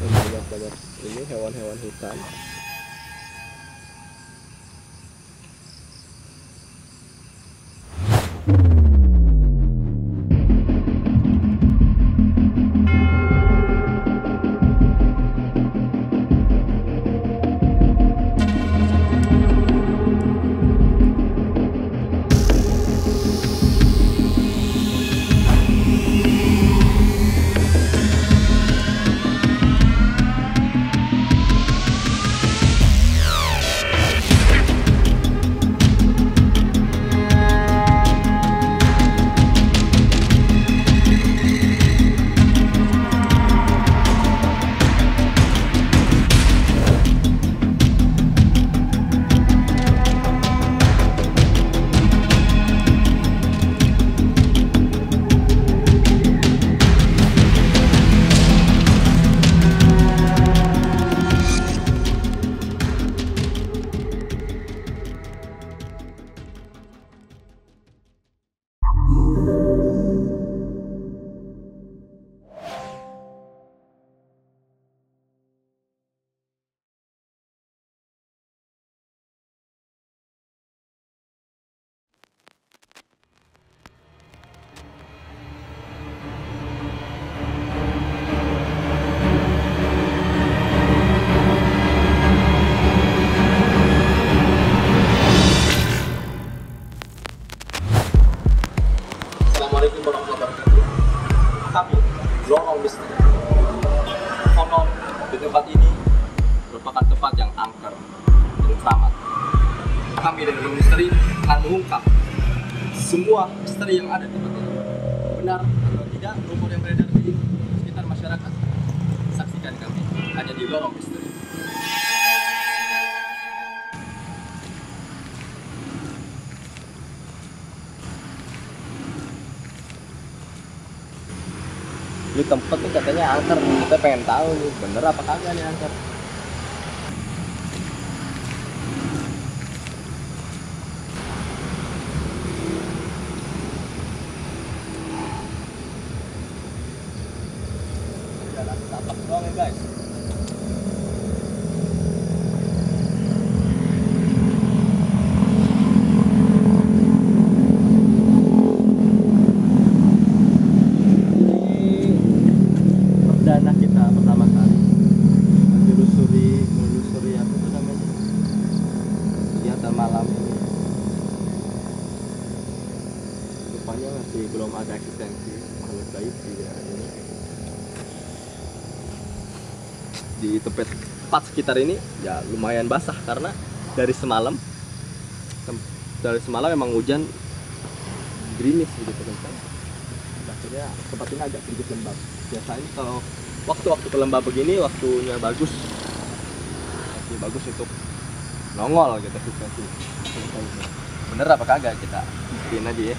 banyak ini hewan-hewan hutan. Assalamualaikum warahmatullahi wabarakatuh. Kami Lorong Misteri. Konon di tempat ini merupakan tempat yang angker dan keramat. Kami dari Lorong Misteri akan mengungkap semua misteri yang ada di tempat ini. Benar atau tidak rumor yang beredar di sekitar masyarakat. Saksikan kami hanya di Lorong Misteri. Ini tempat tuh katanya angker, kita pengen tahu nih bener apa kagak nih angker. Jalan tapak doang ya guys. Perdana kita pertama kali menelusuri apa itu namanya, kegiatan malam ini. Rupanya masih belum ada eksistensi makhluk gaib di daerah ini. Di tempat sekitar ini ya lumayan basah karena dari semalam emang hujan gerimis begitu kan. Akhirnya tempat ini agak sedikit lembab. Biasanya kalau waktu-waktu lembab begini waktunya bagus untuk nongol gitu eksistensi. Bener apa kagak kita buktiin aja ya.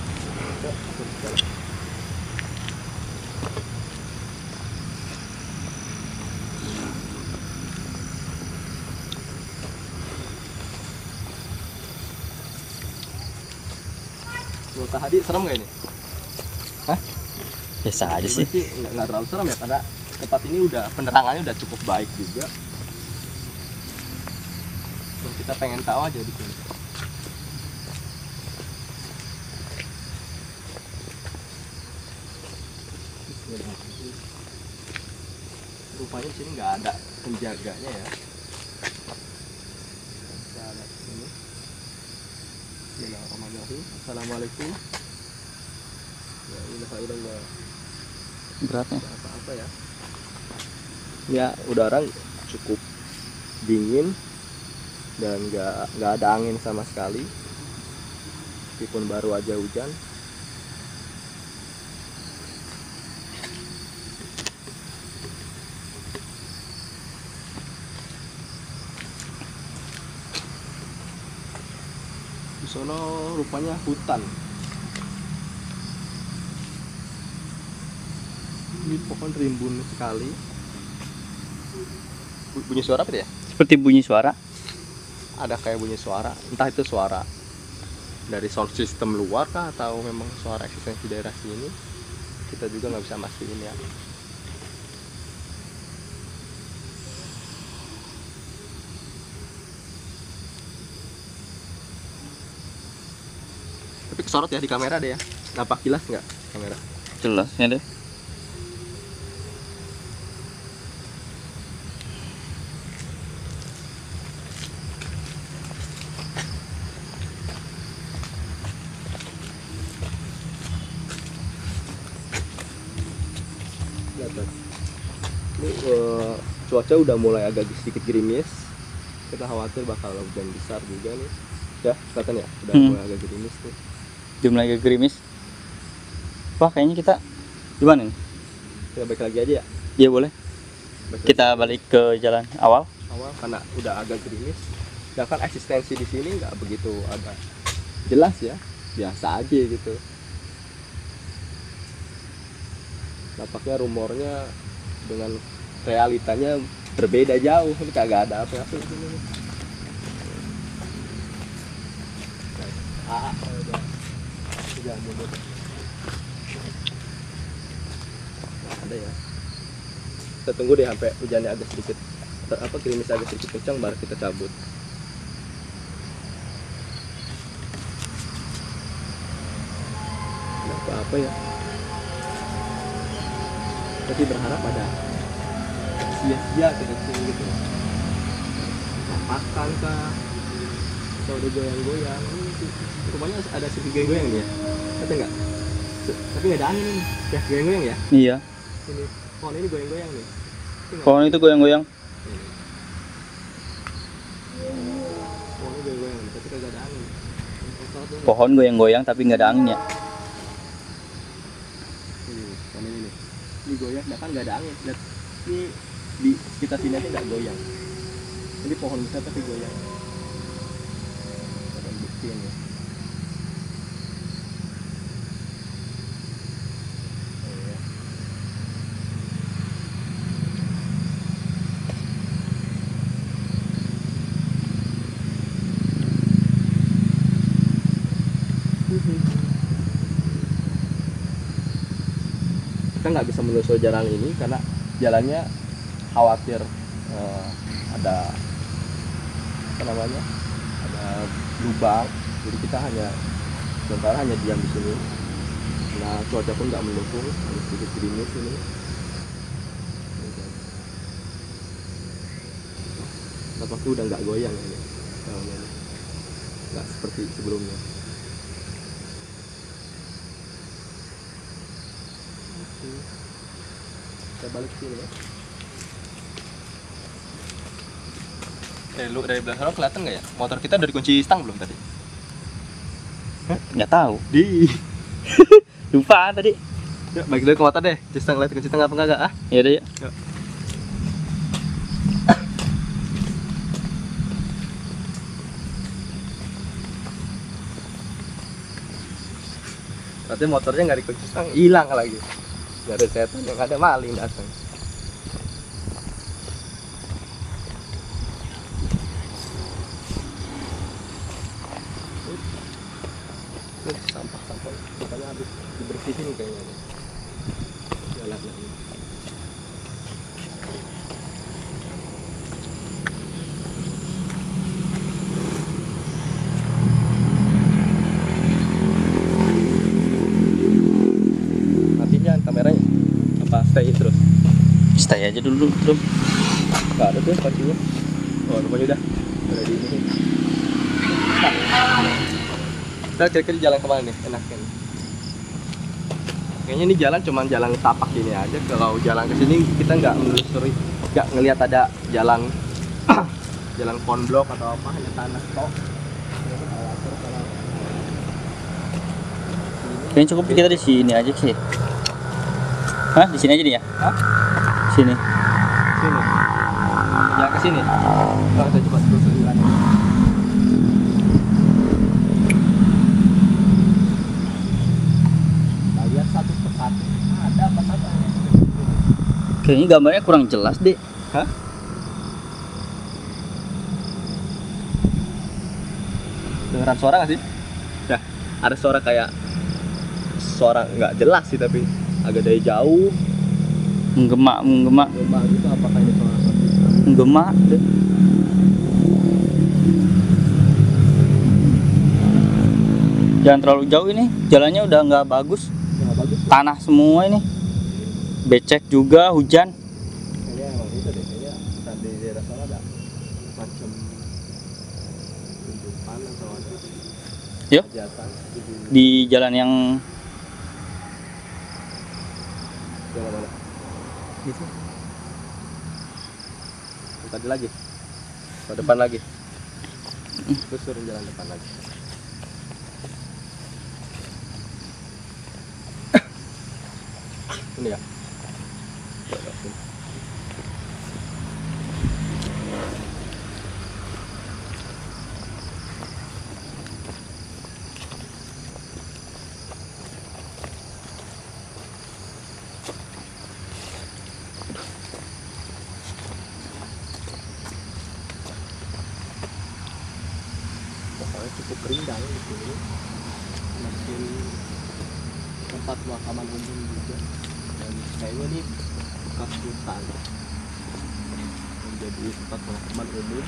Menurut Hadi serem gak ini? Hah? Biasa aja sih. Nggak terlalu serem ya karena tempat ini udah penerangannya udah cukup baik juga. Dan kita pengen tahu aja di sini. Rupanya di sini nggak ada penjaganya ya. Kita lihat sini. Bismillahirrahmanirrahim. Assalamualaikum. Ya ilaha illallah. Beratnya Apa-apa ya. Ya udara cukup dingin dan nggak ada angin sama sekali. Meskipun baru aja hujan. Di sono rupanya hutan. Ini pohon rimbun sekali. Bunyi suara apa ya? seperti bunyi suara. Ada kayak bunyi suara. Entah itu suara dari sound system luar kah atau memang suara eksistensi daerah sini. Kita juga nggak bisa mastiin ya. kesorot ya di kamera deh ya. Nampak jelas nggak kamera? Jelas ya deh. Kelihatan. Ini cuaca udah mulai agak sedikit gerimis. Kita khawatir bakal hujan besar juga nih. Ya, kelihatan ya, udah mulai agak gerimis tuh. Dia mulai agak gerimis. Wah, kayaknya kita gimana nih? Kita balik lagi aja ya. Iya boleh. Kita balik ke jalan awal. Awal karena udah agak gerimis. Sedangkan eksistensi di sini nggak begitu ada jelas ya, biasa aja gitu. Nampaknya rumornya dengan realitanya berbeda jauh. Ini kagak ada apa-apa di sini. Udah mundur. Ada ya. Kita tunggu deh sampai hujannya agak sedikit gerimis agak sedikit kencang baru kita cabut. Apa ya? Tapi berharap ada sia-sia kecil gitu. Makan kah? Atau ada goyang-goyang? Rumahnya ada sedikit goyang-goyang dia. Ada nggak? Tapi nggak ada angin ini. Ya goyang-goyang ya? Iya. Ini pohon ini goyang-goyang nih. Pohon itu goyang-goyang. Pohonnya goyang-goyang, tapi kagak ada angin. Pohon goyang-goyang tapi nggak ada anginnya. Pohon ini nih. Ini goyang, bahkan nggak ada angin. Lihat, ini di sekitar sini aja nggak goyang. Ini pohon besar tapi goyang. Ada bukti ini. Kita nggak bisa menelusuri jalan ini karena jalannya khawatir ada apa namanya, ada lubang, jadi kita sementara hanya diam di sini. Nah cuaca pun nggak mendukung, sedikit gerimis ini. Nampaknya udah nggak goyang ini, nggak seperti sebelumnya. Kita balik ke sini ya. Dari belakang kelihatan nggak ya? Motor kita udah dikunci stang belum tadi? Nggak tahu. Di. Lupa tadi. Yuk, balik dulu ke motor deh. Kunci stang, lihat kunci stang apa enggak ah? Ya udah ya. Yuk. Berarti motornya nggak dikunci stang, hilang lagi. Nggak ada setan, yang ada maling datang. Sampah-sampah, bukannya habis dibersihin kayaknya. Jalan lagi. Matiin kameranya apa stay terus? Stay aja dulu belum. Nggak ada tuh kuncinya. Oh rupanya udah di ini. Kita kira-kira jalan kemana nih enaknya? Kayaknya ini jalan cuman jalan tapak gini aja. Kalau jalan ke sini kita nggak menelusuri, nggak ngelihat ada jalan jalan konblok atau apa, hanya tanah tok. Kayaknya cukup kita di sini aja sih. Hah? Di sini aja nih ya? Hah? Sini. Sini. Jalan ke sini. Kalau kita coba telusuri lagi. Lihat satu persatu. Ada apa satu? Kayaknya gambarnya kurang jelas deh. Hah? Dengeran suara nggak sih? Ya, ada suara kayak suara nggak jelas sih tapi agak dari jauh. Menggema Gempa gitu, apakah ini suara menggema deh. Jangan terlalu jauh ini, jalannya udah nggak bagus, Nggak bagus. tanah semua ini, becek juga, hujan. Kayaknya emang itu deh, kayaknya di daerah sana ada macam tuntutan atau ada Yuk, hajatan di jalan yang jalan mana? gitu. Tadi lagi, ke depan lagi. Terus suruh jalan depan lagi. Ini ya. Pokoknya cukup rindang di sini. Masih tempat pemakaman umum juga. Dan kayaknya ini bekas hutan menjadi tempat pemakaman umum.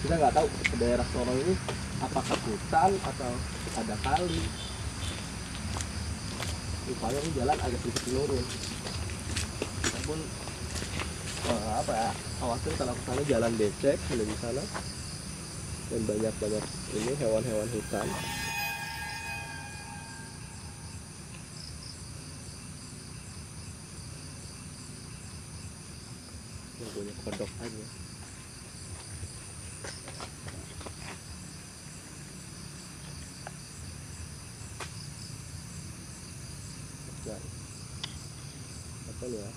Kita nggak tahu ke daerah Sorong ini apakah hutan atau ada kali. Rupanya ini jalan agak sedikit menurun. Kita pun apa ya, khawatir kalau ke sana jalan becek ada di sana dan banyak ini hewan-hewan hutan. Yang punya kodok aja. Dan apa nih ya?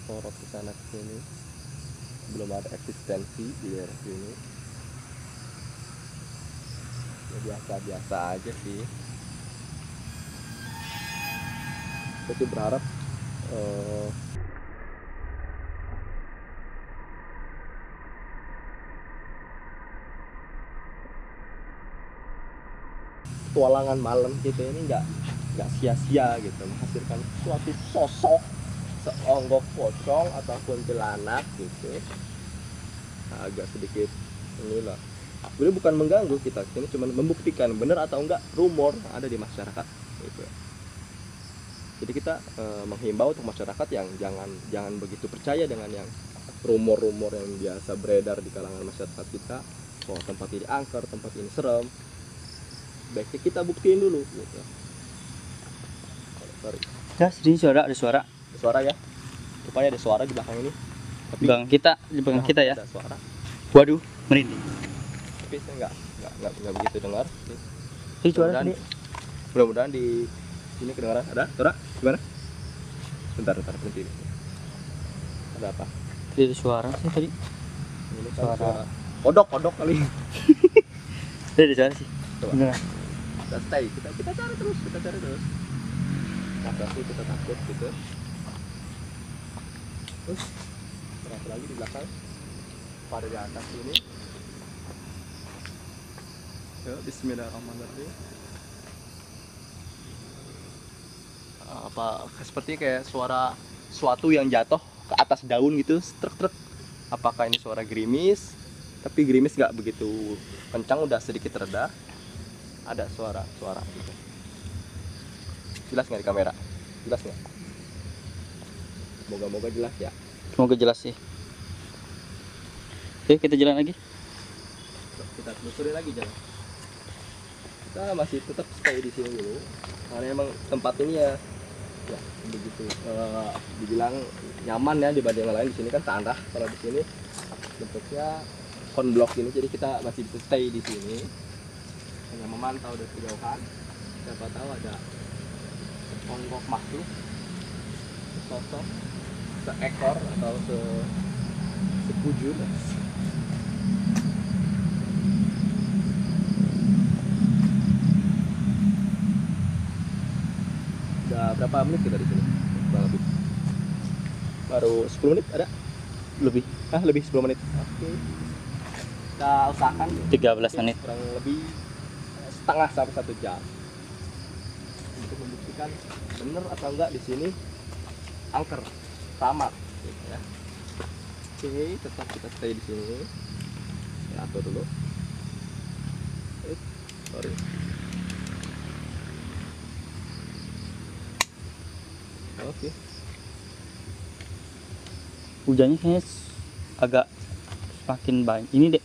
Sorot ke sana ke sini. Belum ada eksistensi di daerah sini. Ya biasa-biasa aja sih. Saya sih berharap petualangan malam kita ini nggak sia-sia gitu, menghasilkan suatu sosok seonggok pocong ataupun kuntilanak gitu. Agak sedikit inilah. Sebenarnya bukan mengganggu kita, ini cuma membuktikan benar atau enggak rumor yang ada di masyarakat gitu. Jadi kita menghimbau untuk masyarakat yang jangan begitu percaya dengan yang rumor-rumor yang biasa beredar di kalangan masyarakat kita. Oh, tempat ini angker, tempat ini serem. Baiknya kita buktiin dulu gitu. Sorry. Ya, sini ada suara. Ada suara ya. Rupanya ada suara di belakang ini. Tapi Di belakang kita ya. ada suara. Waduh, merinding. Tapi saya nggak begitu dengar. Ini suara Mudah-mudahan- tadi. Mudah-mudahan di sini kedengaran. Ada suara? Gimana? Bentar berhenti. Ada apa? Ada suara sih tadi. Ini kan Suara. kodok kali. Ada suara sih. Coba. Beneran. Kita stay, kita cari terus. Masa sih kita takut gitu. Terus berapa lagi di belakang? Pada di atas ini. Ya, bismillahirrahmanirrahim. Apa seperti kayak suara suatu yang jatuh ke atas daun gitu, truk. Apakah ini suara gerimis? Tapi gerimis nggak begitu kencang, udah sedikit reda. Ada suara gitu. Jelas nggak di kamera? Jelas nggak? Moga-moga jelas ya. Semoga jelas sih. Oke, kita jalan lagi. Kita telusuri lagi jalan. Kita masih tetap stay di sini dulu. Karena emang tempat ini ya begitu dibilang nyaman ya dibanding yang lain. Di sini kan tanah, kalau di sini bentuknya konblok ini, jadi kita masih bisa stay di sini. Hanya memantau dari kejauhan. Siapa tahu ada onggok makhluk, sosok, seekor atau sekujur. Udah berapa menit kita di sini? Kurang lebih. Baru 10 menit ada? Lebih. Lebih 10 menit. Oke. Kita usahakan 13 menit. kurang lebih setengah sampai 1 jam untuk membuktikan benar atau enggak di sini angker, tamat gitu ya. Oke, tetap kita stay di sini. Ya, atur dulu. Sorry. Oke. Hujannya kayaknya agak semakin banyak. Ini deh,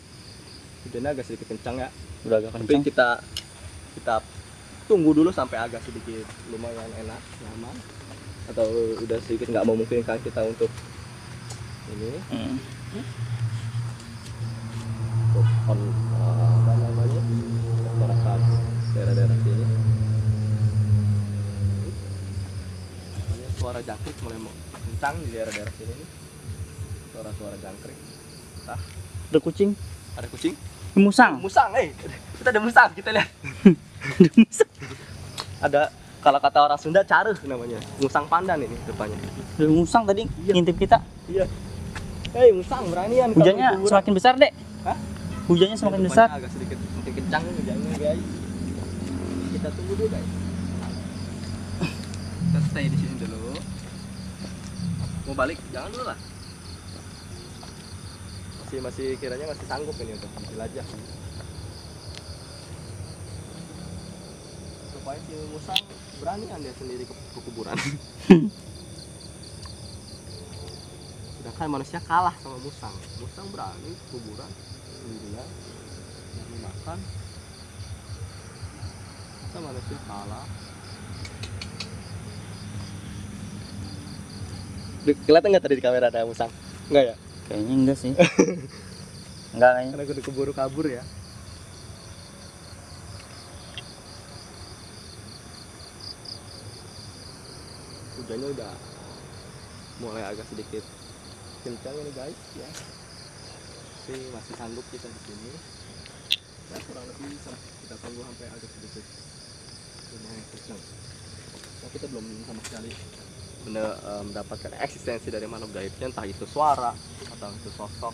Hujannya agak sedikit kencang ya. udah agak Tapi kencang. kita tunggu dulu sampai agak sedikit lumayan enak, nyaman. Atau udah sedikit nggak memungkinkan kita untuk ini. Untuk apa namanya, masyarakat daerah-daerah sini. Makanya suara jangkrik mulai kencang di daerah-daerah sini nih. Suara-suara jangkrik. Ada kucing, Ada kucing, musang. musang, kita ada musang, kita lihat. Ada, kalau kata orang Sunda, caruh namanya, musang pandan ini depannya. Ada musang tadi ngintip kita. Iya. Musang beranian. kamu Hujannya kuburan. semakin besar dek. Hah? Hujannya semakin Depannya besar. agak sedikit makin kencang hujannya guys. Kita tunggu dulu guys. Kita stay di sini dulu. Mau balik jangan dulu lah. Masih kiranya masih sanggup ini untuk jelajah. Supaya si musang beranian dia sendiri ke kuburan. Sedangkan manusia kalah sama musang. Musang berani ke kuburan sendirian, nyari makan. Kita manusia kalah. Kelihatan nggak tadi di kamera ada musang? Enggak ya? Kayaknya enggak sih. Enggak kayaknya. Karena gue keburu kabur ya. Hujannya udah mulai agak sedikit kencang ini guys ya. Tapi masih sanggup kita di sini. Ya, kurang lebih kita tunggu sampai agak sedikit lumayan kencang. Nah, kita belum sama sekali mendapatkan eksistensi dari makhluk gaibnya, entah itu suara atau itu sosok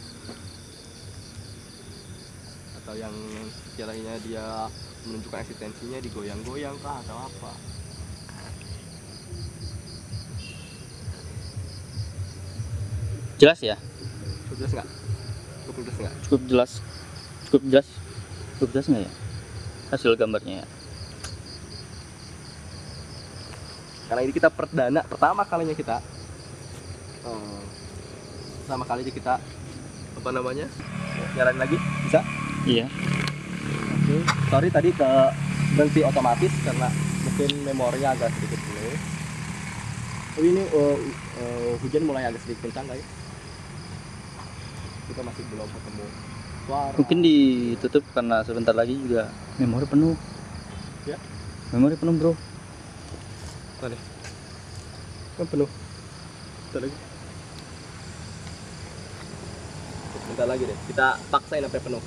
atau yang kiranya dia menunjukkan eksistensinya digoyang-goyang kah atau apa. Jelas ya? Cukup jelas nggak? Cukup jelas nggak? Cukup jelas. Cukup jelas. Cukup jelas nggak ya? Hasil gambarnya ya. Karena ini kita pertama kalinya kita apa namanya, nyalain lagi bisa? Iya. Oke. Sorry tadi ke berhenti otomatis karena mungkin memorinya agak sedikit penuh. Tapi ini hujan mulai agak sedikit kencang guys. Kita masih belum ketemu suara. Mungkin ditutup karena sebentar lagi juga memori penuh. Ya? Memori penuh bro. Mana? Kan penuh. Bentar lagi deh. Kita paksain sampai penuh.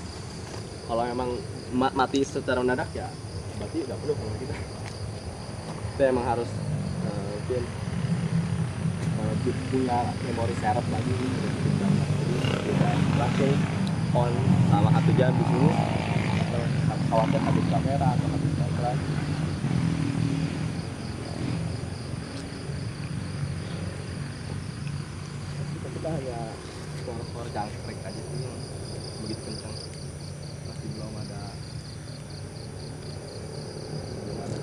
Kalau memang mati secara mendadak ya berarti udah penuh kalau kita. Kita emang harus mungkin punya memori serep lagi. Jadi kita langsung on sama 1 jam di sini. Khawatir habis kamera atau habis baterai. Kita hanya suara-suara jangkrik aja sih yang begitu kencang. Masih belum ada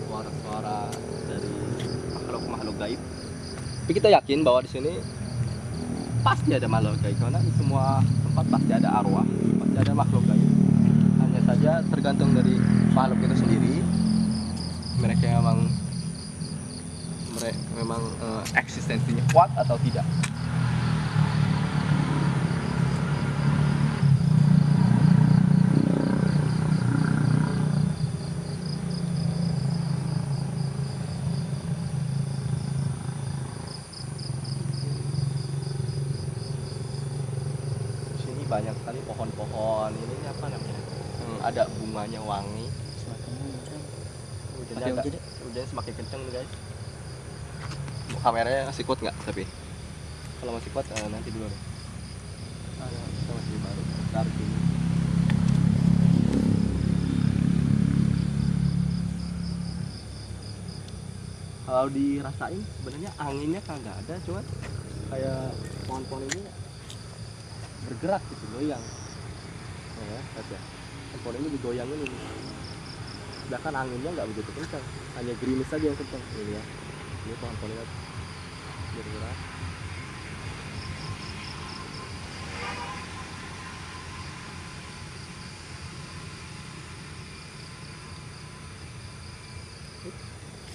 suara-suara dari makhluk gaib. Tapi kita yakin bahwa di sini pasti ada makhluk gaib karena di semua tempat pasti ada arwah, pasti ada makhluk gaib. Hanya saja tergantung dari makhluk itu sendiri. Mereka memang eksistensinya kuat atau tidak. Banyak sekali pohon-pohon ini apa namanya, ada bunganya wangi. Hujannya semakin kencang nih guys. Kameranya masih kuat nggak? Tapi kalau masih kuat nanti dulu deh. Kita masih baru tarik ini. Kalau dirasain sebenarnya anginnya kan nggak ada, cuman kayak pohon-pohon ini bergerak gitu loh yang ya, lihat ya. Handphone ini digoyangin ini. Sedangkan anginnya nggak begitu kencang, hanya gerimis saja yang kencang. Ini ya, ini kok handphone lihat bergerak.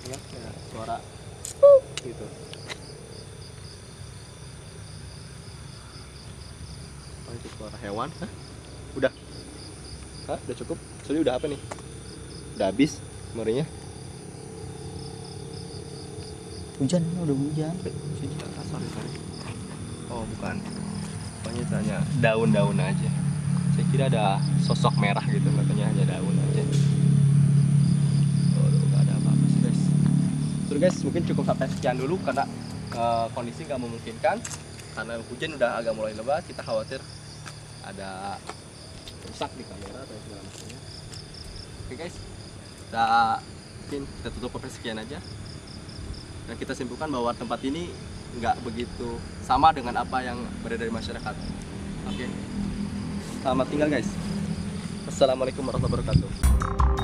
Ya, suara gitu. Oh, itu suara hewan. Hah? Udah? Hah? Udah cukup? Sudah udah apa nih? Udah habis memorinya? Hujan, udah hujan. Sorry. Oh bukan. Pokoknya itu hanya daun-daun aja. Saya kira ada sosok merah gitu, katanya hanya daun aja. Oh, nggak ada apa-apa sih guys. Sudah guys, mungkin cukup sampai sekian dulu karena kondisi nggak memungkinkan. Karena hujan udah agak mulai lebat, kita khawatir ada rusak di kamera atau segala macamnya. Oke guys, kita tutup sampai sekian aja. Dan kita simpulkan bahwa tempat ini nggak begitu sama dengan apa yang beredar di masyarakat. Oke, selamat tinggal guys. Assalamualaikum warahmatullahi wabarakatuh.